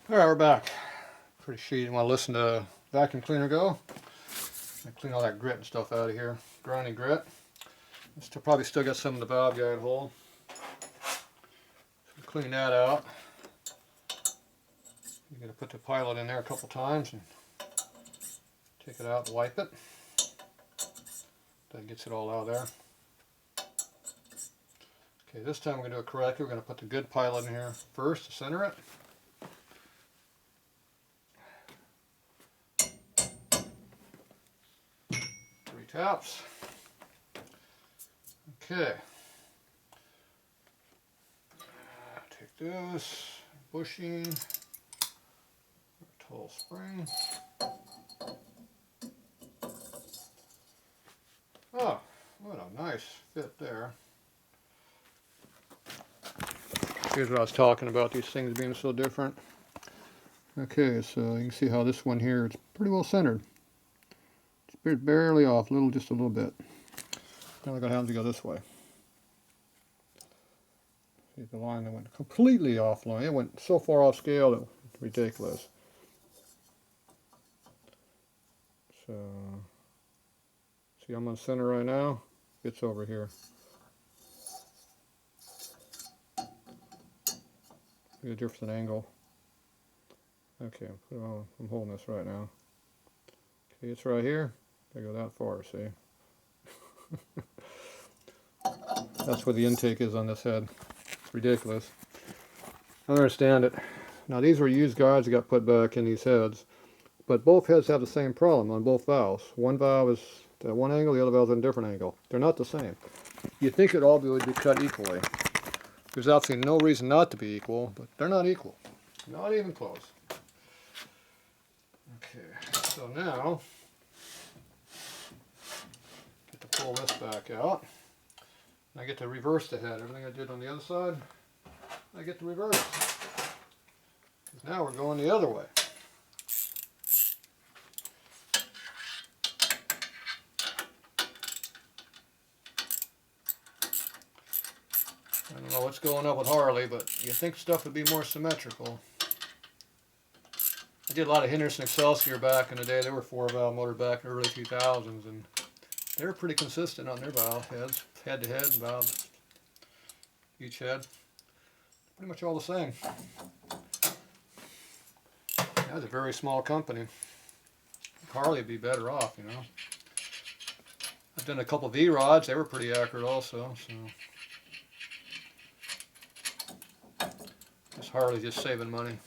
Alright, we're back. Pretty sure you didn't want to listen to vacuum cleaner go. I clean all that grit and stuff out of here. Grinding grit. Probably still got some in the valve guide hole. So clean that out. You're going to put the pilot in there a couple times and take it out and wipe it. That gets it all out of there. Okay, this time we're going to do it correctly. We're going to put the good pilot in here first to center it. Taps. Okay. Take this bushing, tall spring. Oh, what a nice fit there. Here's what I was talking about, these things being so different. Okay, so you can see how this one here, it's pretty well centered. It's barely off, just a little bit. Now we're going to have to go this way. See the line that went completely off line. It went so far off scale that it's ridiculous. So, see I'm on center right now. It's over here. Get a different angle. Okay, I'm holding this right now. Okay, it's right here. I go that far, see? That's where the intake is on this head. It's ridiculous. I don't understand it. Now these were used guides that got put back in these heads, but both heads have the same problem on both valves. One valve is at one angle, the other valve is at a different angle. They're not the same. You'd think it all would be cut equally. There's absolutely no reason not to be equal, but they're not equal. Not even close. Okay, so now pull this back out. I get to reverse the head. Everything I did on the other side, I get to reverse. Because now we're going the other way. I don't know what's going on with Harley, but you think stuff would be more symmetrical. I did a lot of Henderson Excelsior back in the day. They were 4-valve motor back in the early 2000s, and they were pretty consistent on their valve heads, head to head, valve each head. Pretty much all the same. That was a very small company. Harley would be better off, you know. I've done a couple V-rods, they were pretty accurate also, so. This Harley's just saving money.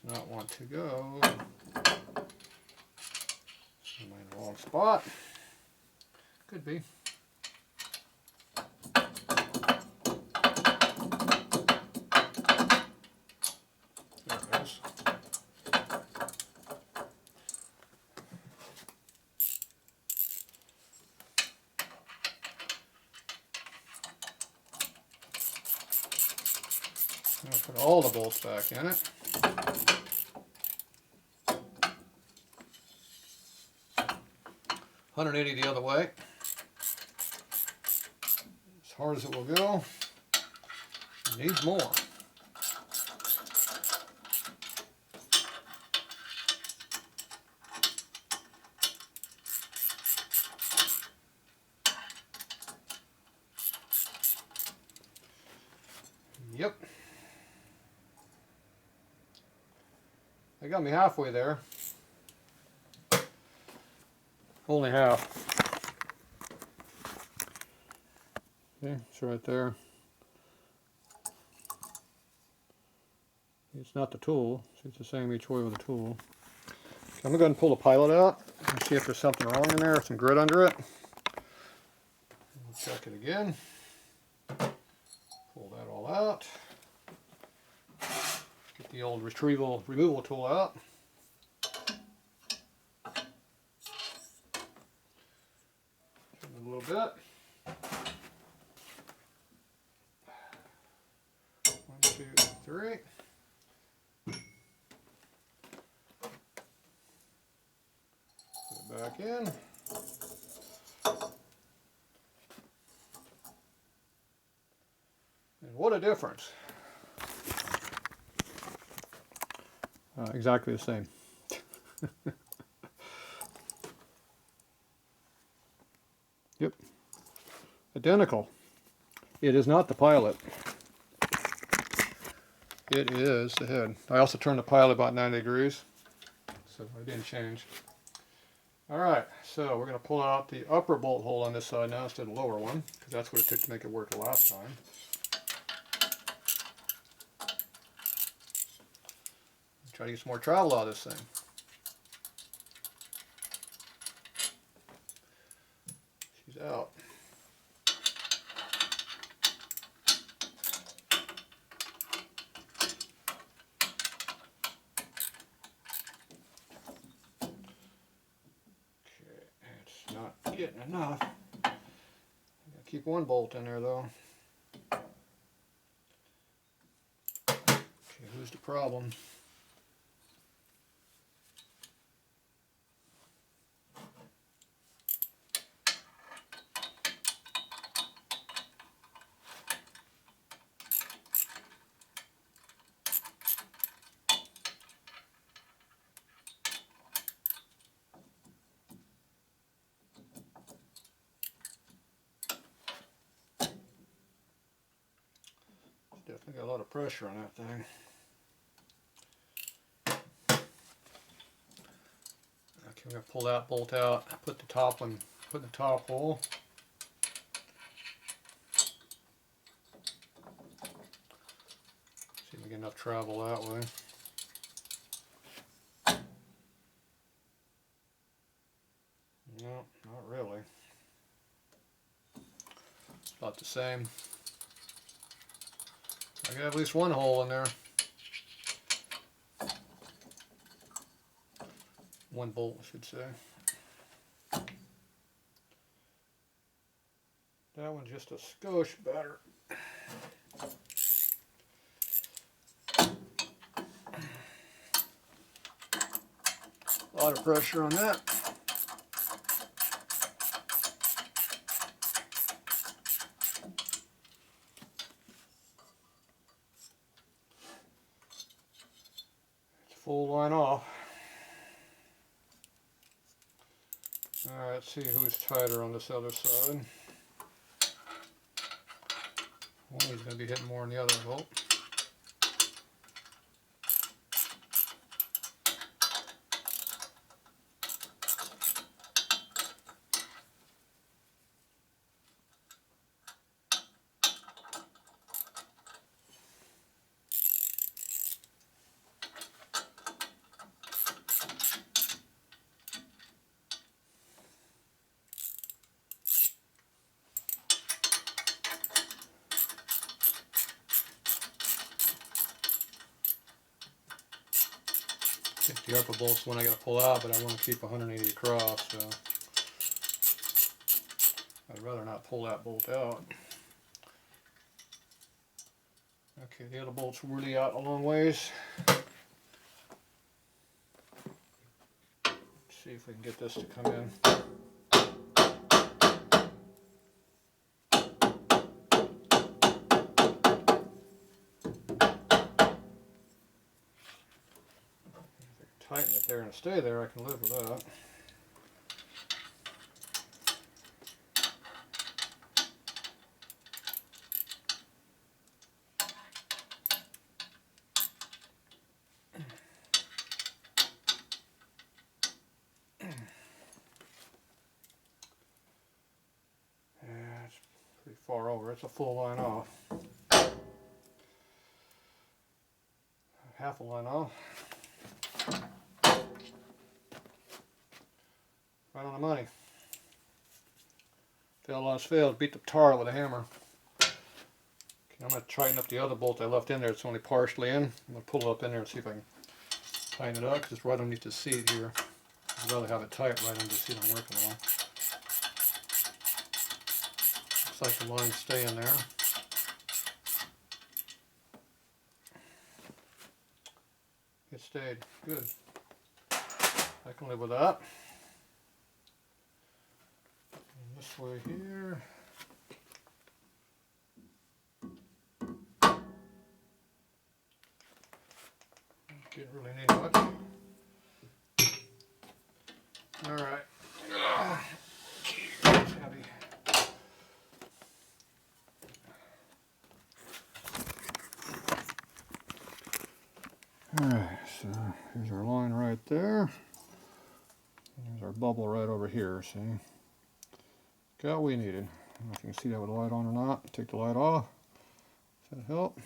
Not want to go. Am I in the wrong spot? Could be. There it is. I'll put all the bolts back in it. $180 the other way. As hard as it will go. It needs more. Yep. They got me halfway there. Only half. Okay, it's right there. It's not the tool. It's the same each way with the tool. Okay, I'm going to go ahead and pull the pilot out and see if there's something wrong in there, some grit under it. We'll check it again. Pull that all out. Get the old removal tool out. A little bit. 1, 2, 3. Put it back in. what a difference. Exactly the same. Yep. Identical. It is not the pilot. It is the head. I also turned the pilot about 90 degrees, so it didn't change. Alright, so we're going to pull out the upper bolt hole on this side now instead of the lower one, because that's what it took to make it work the last time. Try to get some more travel out of this thing. She's out. Not getting enough. Gotta keep one bolt in there though. Okay, who's the problem? Definitely got a lot of pressure on that thing. Okay, we're gonna pull that bolt out. Put the top one. Put in the top hole. See if we get enough travel that way. No, not really. It's about the same. I got at least one hole in there. One bolt, I should say. That one's just a skosh better. A lot of pressure on that. It's full line off. Alright, let's see who's tighter on this other side. One is going to be hitting more than the other bolt. I think the upper bolt's the one I got to pull out, but I want to keep 180 across, so I'd rather not pull that bolt out. Okay, the other bolt's really out a long ways. Let's see if we can get this to come in. Tighten it there and stay there, I can live with that. Yeah, it's pretty far over. It's a full line off. Half a line off. Right on the money. Failed on its failed. Beat the tar with a hammer. Okay, I'm going to tighten up the other bolt I left in there. It's only partially in. I'm going to pull it up in there and see if I can tighten it up because it's right underneath the seat here. I'd rather have it tight right under the seat I'm working on. Looks like the line's staying there. It stayed. Good. I can live with that. And this way here. really need much. Alright. It's heavy. Alright, so here's our line right there. There's our bubble right over here, see? Got what we needed. I don't know if you can see that with the light on or not. Take the light off. Does that help?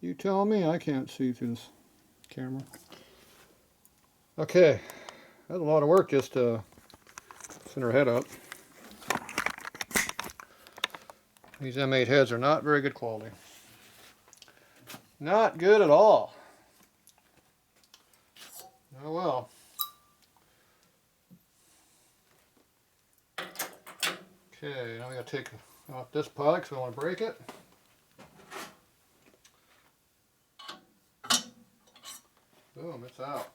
You tell me, I can't see through this camera. Okay, that's a lot of work just to center her head up. These M8 heads are not very good quality. Not good at all. Oh well. Okay, now we gotta take off this pilot because we want to break it. Boom, it's out.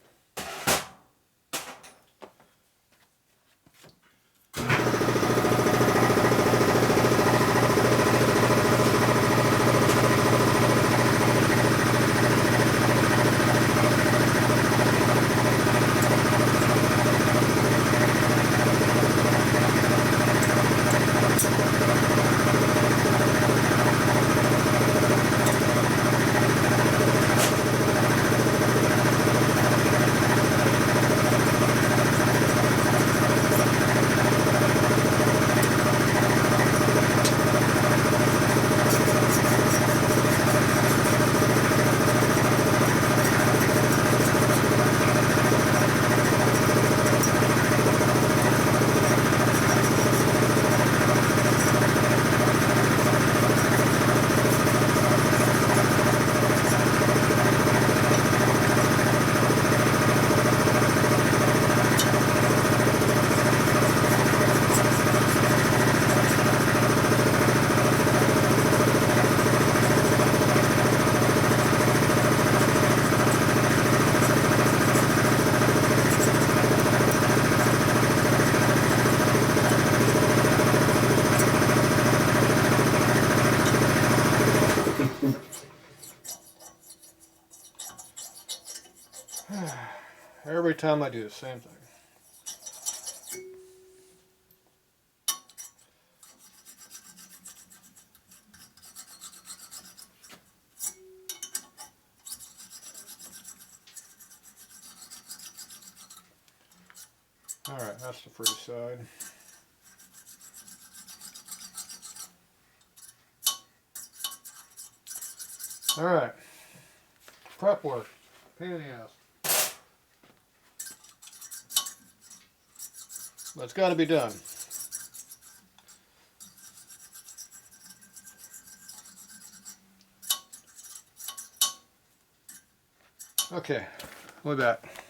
Every time I do the same thing. Alright, that's the free side. Alright, prep work, pain in the ass. But it's got to be done. Okay, we'll be back.